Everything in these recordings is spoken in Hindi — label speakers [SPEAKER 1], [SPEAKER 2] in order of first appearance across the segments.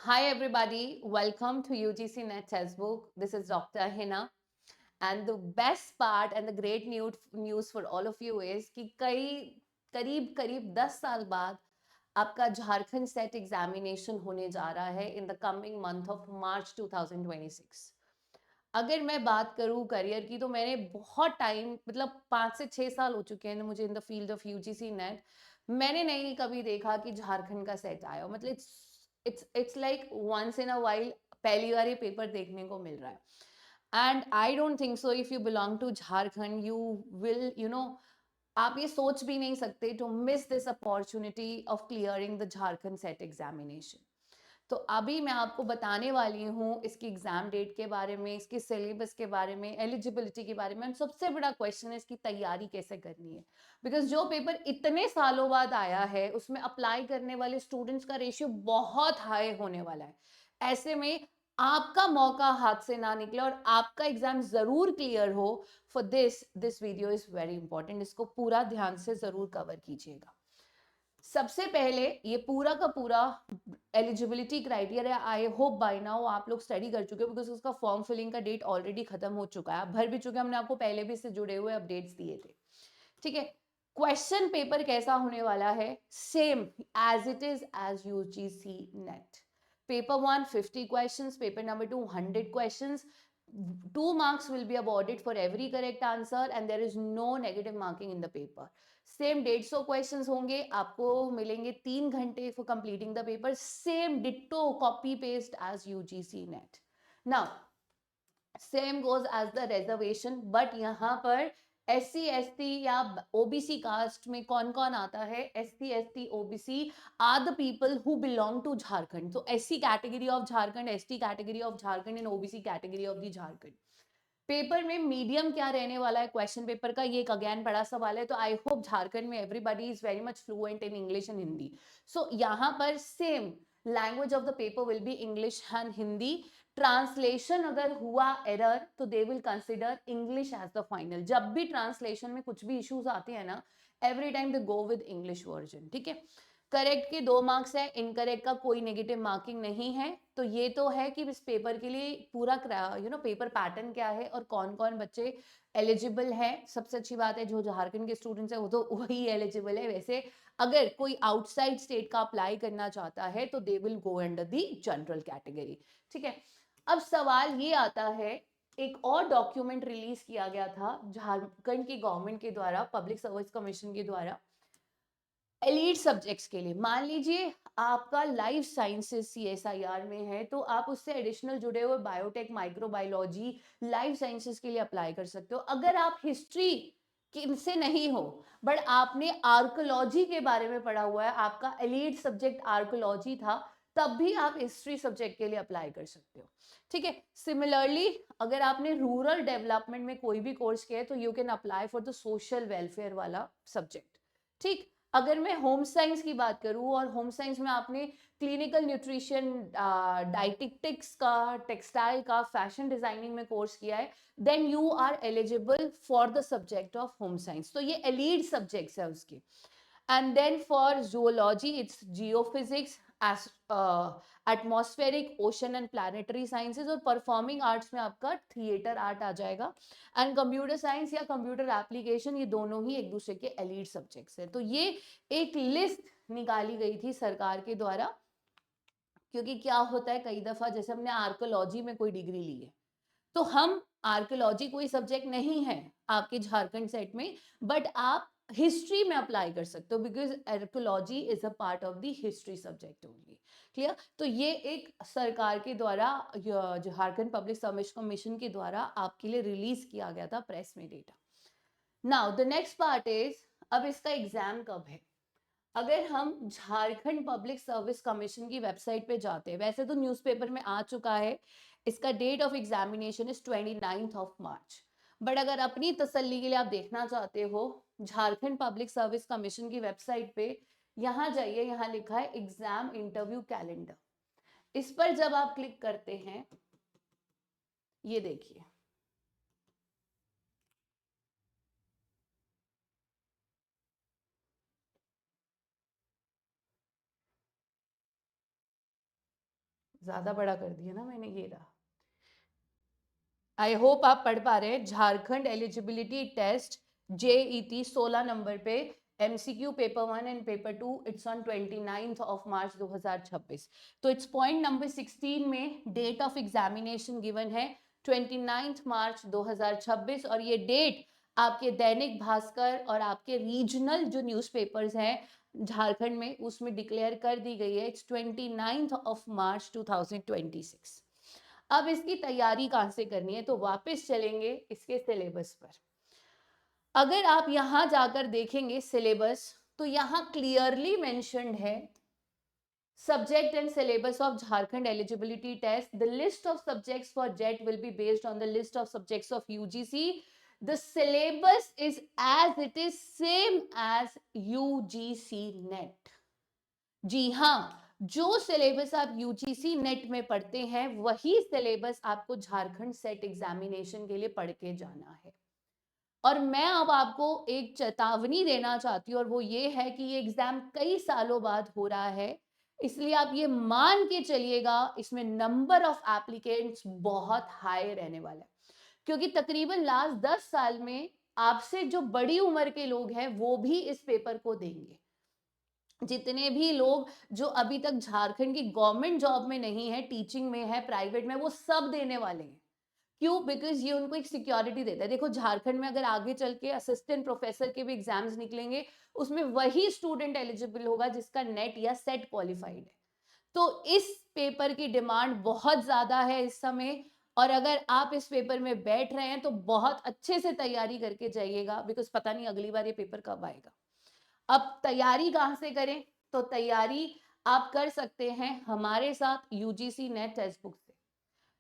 [SPEAKER 1] Hi everybody, welcome to UGC Net Textbook. This is Dr. Hina, and the best part and the great news for all of you is कि करीब करीब 10 साल बाद आपका झारखंड सेट एग्जामिनेशन होने जा रहा है in the coming month of March 2026। अगर मैं बात करूं करियर की तो मैंने बहुत टाइम मतलब 5 से 6 साल हो चुके हैं मुझे in the field of UGC net. मैंने नहीं कभी देखा कि झारखंड का सेट आया, मतलब it's like once in a while पहली बार ये पेपर देखने को मिल रहा है। And I don't think so if you belong to Jharkhand you will आप ये सोच भी नहीं सकते to miss this opportunity of clearing the Jharkhand set examination. तो अभी मैं आपको बताने वाली हूँ इसकी एग्जाम डेट के बारे में, इसके सिलेबस के बारे में, एलिजिबिलिटी के बारे में, और सबसे बड़ा क्वेश्चन है इसकी तैयारी कैसे करनी है। बिकॉज जो पेपर इतने सालों बाद आया है उसमें अप्लाई करने वाले स्टूडेंट्स का रेशियो बहुत हाई होने वाला है। ऐसे में आपका मौका हाथ से ना निकले और आपका एग्जाम जरूर क्लियर हो। For this video is very important, इसको पूरा ध्यान से जरूर कवर कीजिएगा। सबसे पहले ये पूरा का पूरा eligibility criteria I hope by now आप लोग स्टडी कर चुके हो, बिकॉज उसका फॉर्म फिलिंग का डेट ऑलरेडी खत्म हो चुका है, आप भर भी चुके हैं, हमने आपको पहले भी इससे जुड़े हुए अपडेट्स दिए थे। ठीक है, क्वेश्चन पेपर कैसा होने वाला है, same as it is as UGC NET. Paper 1 50 questions, paper number 2 100 questions, 2 marks will be awarded for every correct answer and there is no negative marking in the paper. Same 150 questions होंगे, आपको मिलेंगे 3 घंटे for completing the paper, same ditto copy paste as UGC NET. Now same goes as the reservation, but यहाँ पर एस सी एस टी या ओबीसी कास्ट में कौन कौन आता है, S C S T OBC are the people who belong to Jharkhand. तो S C category of Jharkhand, S T category of Jharkhand and OBC category of the Jharkhand. Paper में मीडियम क्या रहने वाला है क्वेश्चन पेपर का, ये एक अगेन बड़ा सवाल है। तो आई होप झारखंड में everybody is very much fluent in English and Hindi. So यहाँ पर same language of the paper will be English and Hindi. Translation अगर हुआ एरर तो they will consider English as the final. जब भी ट्रांसलेशन में कुछ भी इश्यूज आते हैं ना, every time they go with English version. ठीक है, करेक्ट के 2 मार्क्स है, इनकरेक्ट का कोई नेगेटिव मार्किंग नहीं है। तो ये तो है कि इस पेपर के लिए पूरा पेपर पैटर्न क्या है और कौन कौन बच्चे एलिजिबल है। सबसे अच्छी बात है जो झारखंड के स्टूडेंट्स है वो तो वही एलिजिबल है। वैसे अगर कोई आउटसाइड स्टेट का अप्लाई करना चाहता है तो they will go under the general category. ठीक है, अब सवाल ये आता है, एक और डॉक्यूमेंट रिलीज किया गया था झारखंड की गवर्नमेंट के द्वारा, पब्लिक सर्विस कमीशन के द्वारा, एलीट सब्जेक्ट्स के लिए। मान लीजिए आपका लाइफ साइंसेस सीएसआईआर में है तो आप उससे एडिशनल जुड़े हुए बायोटेक, माइक्रोबायोलॉजी, लाइफ साइंसेस के लिए अप्लाई कर सकते हो। अगर आप हिस्ट्री से नहीं हो बट आपने आर्कोलॉजी के बारे में पढ़ा हुआ है, आपका एलीट सब्जेक्ट आर्कोलॉजी था, तब भी आप हिस्ट्री सब्जेक्ट के लिए अप्लाई कर सकते हो। ठीक है, सिमिलरली अगर आपने रूरल डेवलपमेंट में कोई भी कोर्स किया है तो you can apply for the social welfare वाला सब्जेक्ट। ठीक, अगर मैं होम साइंस की बात करूं और होम साइंस में आपने क्लिनिकल न्यूट्रिशन, डाइटिक्टिक्स का, टेक्सटाइल का, फैशन डिजाइनिंग में कोर्स किया है, then you are eligible for the subject of home science. तो ये एलीड सब्जेक्ट्स है उसके। And then for zoology it's geophysics, as atmospheric, ocean and planetary sciences, और performing arts में आपका थिएटर आर्ट आ जाएगा। एंड कंप्यूटर साइंस या कंप्यूटर एप्लीकेशन, ये दोनों ही एक दूसरे के एलीड सब्जेक्ट्स हैं। तो ये एक लिस्ट निकाली गई थी सरकार के द्वारा, क्योंकि क्या होता है कई दफा जैसे हमने आर्कोलॉजी में कोई डिग्री ली है तो हम, आर्कियोलॉजी कोई सब्जेक्ट नहीं है आपके झारखंड सेट में, बट आप हिस्ट्री में अप्लाई कर सकते हो because archaeology is a part of the history subject only. Clear? तो ये एक सरकार के द्वारा, झारखंड पब्लिक सर्विस कमीशन के द्वारा आपके लिए रिलीज किया गया था प्रेस में data. Now the next part is, अब इसका एग्जाम कब है। अगर हम झारखंड पब्लिक सर्विस कमीशन की वेबसाइट पे जाते हैं, वैसे तो न्यूज़पेपर में आ चुका है, इसका date of examination is 29 March. But अगर अपनी तसल्ली के लिए आप देखना चाहते हो, झारखंड पब्लिक सर्विस कमीशन की वेबसाइट पे यहाँ जाइए, यहाँ लिखा है एग्जाम इंटरव्यू कैलेंडर। इस पर जब आप क्लिक करते हैं, ये देखिए, ज्यादा बड़ा कर दिया ना मैंने, ये रहा। आई होप आप पढ़ पा रहे हैं। Jharkhand eligibility test JET 16 number पे, MCQ paper 1 and paper 2, it's on 29 of March 2026। तो इट्स पॉइंट नंबर 16 में डेट ऑफ एग्जामिनेशन गिवन है 29 मार्च 2026, और ये डेट आपके दैनिक भास्कर और आपके रीजनल जो न्यूज़पेपर्स हैं झारखंड में उसमें डिक्लेयर कर दी गई है, इट्स 29 ऑफ मार्च 2026। अब इसकी तैयारी कहां से करनी है, तो वापस चलेंगे इसके सिलेबस पर। अगर आप यहां जाकर देखेंगे सिलेबस, तो यहां क्लियरली मेंशन्ड है subject and syllabus of Jharkhand eligibility test. The list of subjects for JET will be based on the list of subjects of UGC. The syllabus is as it is same as UGC NET. जी हाँ, जो सिलेबस आप यूजीसी नेट में पढ़ते हैं वही सिलेबस आपको झारखंड सेट एग्जामिनेशन के लिए पढ़ के जाना है। और मैं अब आपको एक चेतावनी देना चाहती हूँ, और वो ये है कि ये एग्जाम कई सालों बाद हो रहा है, इसलिए आप ये मान के चलिएगा इसमें नंबर ऑफ एप्लीकेंट्स बहुत हाई रहने वाला है, क्योंकि तकरीबन लास्ट 10 साल में आपसे जो बड़ी उम्र के लोग हैं वो भी इस पेपर को देंगे। जितने भी लोग जो अभी तक झारखंड की गवर्नमेंट जॉब में नहीं है, टीचिंग में है, प्राइवेट में, वो सब देने वाले हैं। क्यों? बिकॉज ये उनको एक सिक्योरिटी देता है। देखो झारखंड में अगर आगे चल के असिस्टेंट प्रोफेसर के भी एग्जाम्स निकलेंगे, उसमें वही स्टूडेंट एलिजिबल होगा जिसका नेट या सेट क्वालिफाइड है। तो इस पेपर की डिमांड बहुत ज्यादा है इस समय, और अगर आप इस पेपर में बैठ रहे हैं तो बहुत अच्छे से तैयारी करके जाइएगा, बिकॉज पता नहीं अगली बार ये पेपर कब आएगा। अब तैयारी कहां से करें? तो तैयारी आप कर सकते हैं हमारे साथ यूजीसी नेट टेक्स्ट बुक से।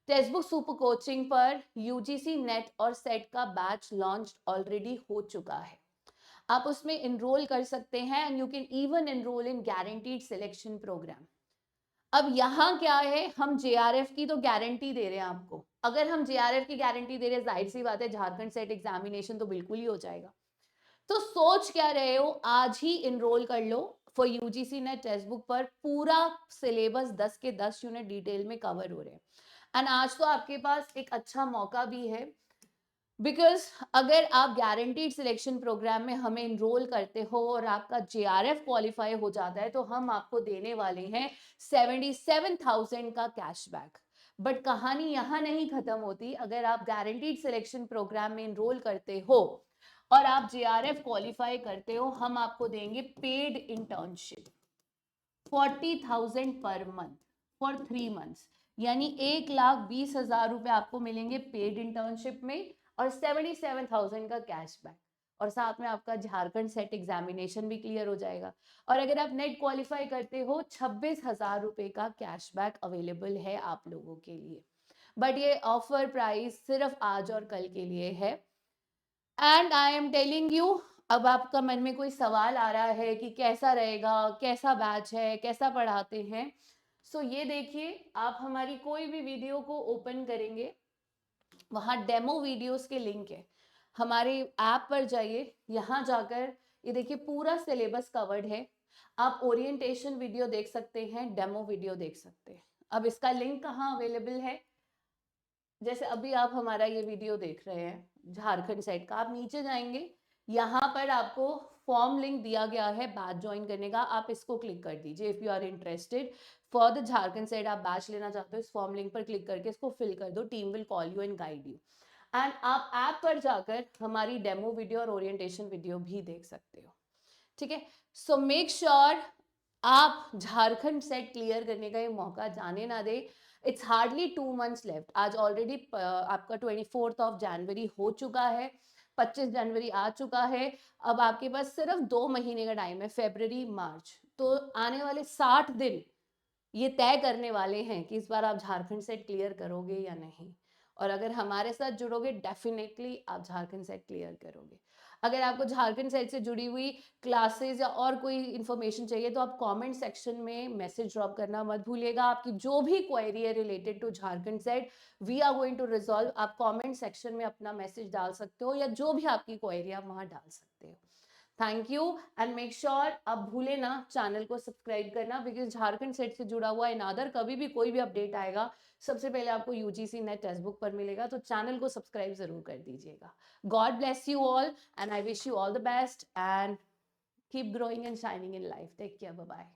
[SPEAKER 1] टेक्स्ट बुक सुपर कोचिंग पर यूजीसी नेट और सेट का बैच लॉन्च ऑलरेडी हो चुका है। आप उसमें एनरोल कर सकते हैं, and you can even enrol in guaranteed selection programme. अब यहाँ क्या है, हम जेआरएफ की तो गारंटी दे रहे हैं आपको। अगर हम जेआरएफ की गारंटी दे रहे हैं, जाहिर सी बात है झारखंड सेट एग्जामिनेशन तो बिल्कुल ही हो जाएगा। तो सोच क्या रहे हो, आज ही इनरोल कर लो for UGC NET text book पर। पूरा सिलेबस 10 के 10 यूनिट डिटेल में कवर हो रहे हैं, एंड आज तो आपके पास एक अच्छा मौका भी है, बिकॉज अगर आप गारंटीड सिलेक्शन प्रोग्राम में हमें इनरोल करते हो और आपका जेआरएफ क्वालिफाई हो जाता है, तो हम आपको देने वाले हैं 77,000 का कैशबैक। बट कहानी यहाँ नहीं खत्म होती। अगर आप गारंटीड सिलेक्शन प्रोग्राम में इनरोल करते हो और आप जेआरएफ क्वालिफाई करते हो, हम आपको देंगे paid internship 40,000 per month for 3 months, यानी 1,20,000 रुपए आपको मिलेंगे पेड इंटर्नशिप में, और 77,000 का कैशबैक, और साथ में आपका झारखंड सेट एग्जामिनेशन भी क्लियर हो जाएगा। और अगर आप नेट क्वालिफाई करते हो, 26,000 रुपए का कैशबैक अवेलेबल है आप लोगों के लिए। बट ये ऑफर प्राइस सिर्फ आज और कल के लिए है, and I am telling you. अब आपका मन में कोई सवाल आ रहा है कि कैसा रहेगा, कैसा बैच है, कैसा पढ़ाते हैं, सो ये देखिए, आप हमारी कोई भी वीडियो को ओपन करेंगे, वहां डेमो वीडियोस के लिंक है, हमारे ऐप पर जाइए, यहाँ जाकर ये देखिए पूरा सिलेबस कवर्ड है। आप ओरिएंटेशन वीडियो देख सकते हैं, डेमो वीडियो देख सकते हैं। अब इसका लिंक कहाँ अवेलेबल है? जैसे अभी आप हमारा ये वीडियो देख रहे हैं झारखंड सेट का, आप नीचे जाएंगे, यहाँ पर आपको फॉर्म लिंक दिया गया है बैच ज्वाइन करने का, आप इसको क्लिक कर दीजिए। If you are interested for the Jharkhand set, आप बैच लेना चाहते हो, इस फॉर्म लिंक पर क्लिक करके इसको फिल कर दो। Team will call you and guide you, and आप ऐप पर जाकर हमारी डेमो वीडियो और ओरिएंटेशन वीडियो भी देख सकते हो। ठीक है, सो मेक श्योर आप झारखंड सेट क्लियर करने का ये मौका जाने ना दे। It's hardly 2 months left. आज ऑलरेडी आपका 24 जनवरी हो चुका है, 25 जनवरी आ चुका है। अब आपके पास सिर्फ 2 महीने का टाइम है, फेब्रवरी मार्च। तो आने वाले 60 दिन ये तय करने वाले हैं कि इस बार आप झारखंड सेट क्लियर करोगे या नहीं। और अगर हमारे साथ जुड़ोगे, डेफिनेटली आप झारखंड सेट क्लियर करोगे। अगर आपको झारखंड सेट से जुड़ी हुई क्लासेस या और कोई इन्फॉर्मेशन चाहिए, तो आप कमेंट सेक्शन में मैसेज ड्रॉप करना मत भूलिएगा। आपकी जो भी क्वेरी है related to Jharkhand set, we are going to resolve. आप कमेंट सेक्शन में अपना मैसेज डाल सकते हो, या जो भी आपकी क्वेरी आप वहां डाल सकते हो। Thank you and make sure अब भूले ना चैनल को सब्सक्राइब करना, बिकॉज झारखंड सेट से जुड़ा हुआ इनादर कभी भी कोई भी अपडेट आएगा सबसे पहले आपको यूजीसी नेट टेक्स्ट बुक पर मिलेगा, तो चैनल को सब्सक्राइब जरूर कर दीजिएगा. God bless you all and I wish you all the best and keep growing and shining in life. Take care, bye bye.